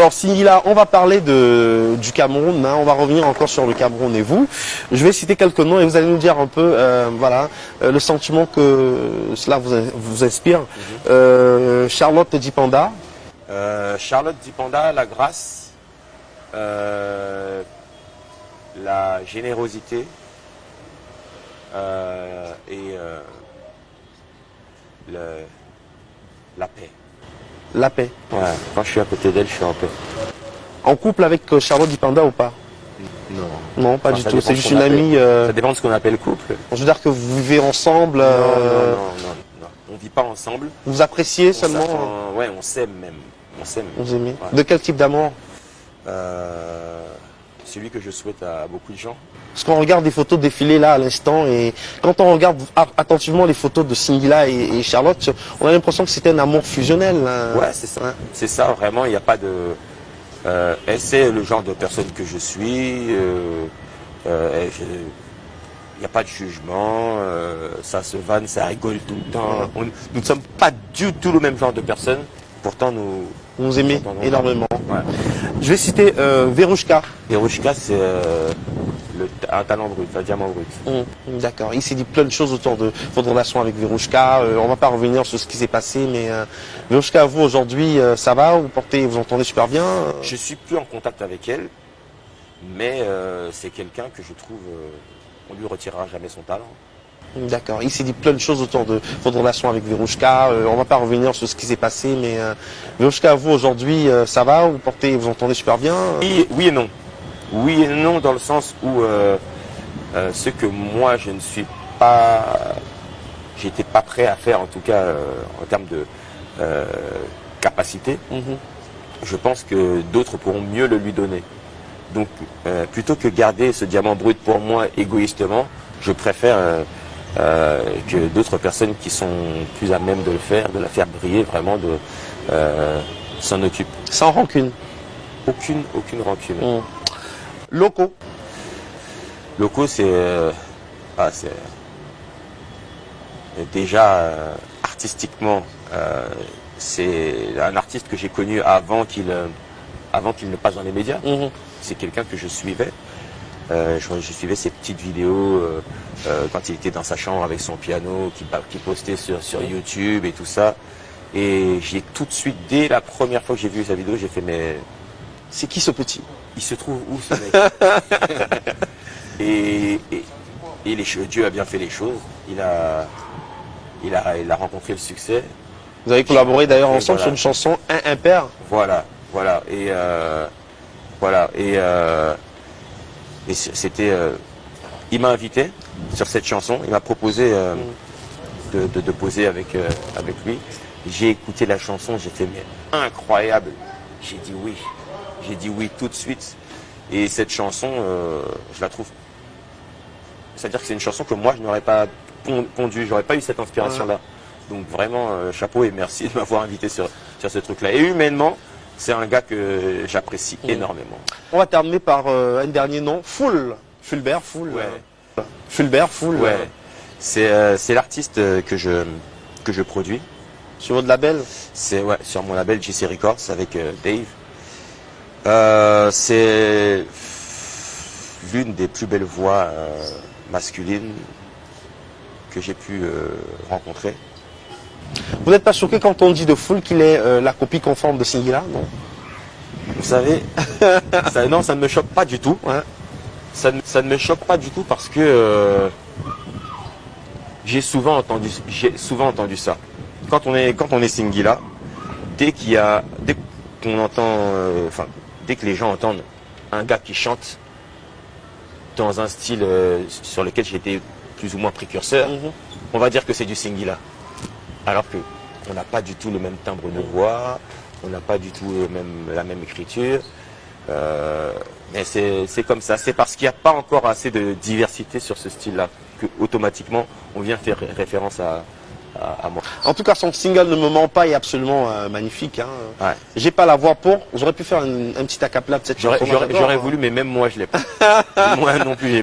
Alors Singila, on va parler du Cameroun, hein. On va revenir encore sur le Cameroun et vous. Je vais citer quelques noms et vous allez nous dire un peu voilà, le sentiment que cela vous inspire. Charlotte Djipanda. Charlotte Djipanda, la grâce, la générosité et la paix. La paix. Ouais, quand je suis à côté d'elle, je suis en paix. En couple avec Charlotte Djipanda ou pas? Non. Non, pas du Ça tout. dépend C'est de ce juste qu'on une amie. Ça dépend de ce qu'on appelle couple. Je veux dire que vous vivez ensemble. Non. On vit pas ensemble. Vous appréciez On seulement. s'attend- Ouais, on s'aime même. On s'aime. Vous aimez. Ouais. De quel type d'amour? Celui que je souhaite à beaucoup de gens. Parce qu'on regarde des photos défiler là à l'instant et quand on regarde attentivement les photos de Singila et Charlotte, on a l'impression que c'était un amour fusionnel. Hein. Ouais, c'est ça. C'est ça, vraiment, il n'y a pas de... elle sait le genre de personne que je suis. Il n'y a pas de jugement. Ça se vanne, ça rigole tout le temps. Nous ne sommes pas du tout le même genre de personne. Pourtant, nous... Vous nous aimez énormément. Ouais. Je vais citer Verouchka. Verouchka, c'est un talent brut, un diamant brut. D'accord. Il s'est dit plein de choses autour de votre relation avec Verouchka. On ne va pas revenir sur ce qui s'est passé, mais Verouchka, vous aujourd'hui, ça va? Vous entendez super bien? Je suis plus en contact avec elle, mais c'est quelqu'un que je trouve, on lui retirera jamais son talent. D'accord. Il s'est dit plein de choses autour de votre relation avec Verouchka. On ne va pas revenir sur ce qui s'est passé, mais Verouchka, vous aujourd'hui, ça va? Vous entendez super bien? Oui et non. Oui et non dans le sens où ce que moi je ne suis pas, j'étais pas prêt à faire en tout cas en termes de capacité. Je pense que d'autres pourront mieux le lui donner. Donc plutôt que garder ce diamant brut pour moi égoïstement, je préfère que d'autres personnes qui sont plus à même de le faire, de la faire briller vraiment, s'en occupent. Sans rancune. Aucune rancune. Loco. Loco, c'est déjà artistiquement, c'est un artiste que j'ai connu avant qu'il ne passe dans les médias. C'est quelqu'un que je suivais. Je suivais ses petites vidéos quand il était dans sa chambre avec son piano, qui postait sur YouTube et tout ça. Et j'ai tout de suite, dès la première fois que j'ai vu sa vidéo, j'ai fait mais c'est qui ce petit? Il se trouve où ce mec? et Dieu a bien fait les choses. Il a rencontré le succès. Vous avez collaboré d'ailleurs ensemble voilà. sur une chanson Un Père. Voilà. Et c'était. Il m'a invité sur cette chanson. Il m'a proposé de poser avec lui. J'ai écouté la chanson. J'ai fait mais incroyable. J'ai dit oui. J'ai dit oui tout de suite. Et cette chanson, je la trouve... C'est-à-dire que c'est une chanson que moi, je n'aurais pas pondu. J'aurais pas eu cette inspiration-là. Donc vraiment, chapeau et merci de m'avoir invité sur ce truc-là. Et humainement, c'est un gars que j'apprécie énormément. On va terminer par un dernier nom. Fulbert. Ouais. Fulbert. Ouais. C'est l'artiste que je produis. Sur votre label? C'est sur mon label JC Records avec Dave. C'est l'une des plus belles voix masculines que j'ai pu rencontrer. Vous n'êtes pas choqué quand on dit de Foul qu'il est la copie conforme de Singila, non? Vous savez, non, ça ne me choque pas du tout. Hein. Ça ne me choque pas du tout parce que j'ai souvent entendu ça. Quand on est Singila, dès qu'on entend, dès que les gens entendent un gars qui chante dans un style sur lequel j'ai été plus ou moins précurseur, on va dire que c'est du Singila. Alors que on n'a pas du tout le même timbre de voix, on n'a pas du tout la même écriture. Mais c'est comme ça. C'est parce qu'il n'y a pas encore assez de diversité sur ce style-là que automatiquement on vient faire référence à moi. En tout cas, son single ne me ment pas, est absolument magnifique. Hein. Ouais. J'ai pas la voix pour. J'aurais pu faire un petit acapella de cette chanson. J'aurais voulu, mais même moi je l'ai pas. Moi non plus.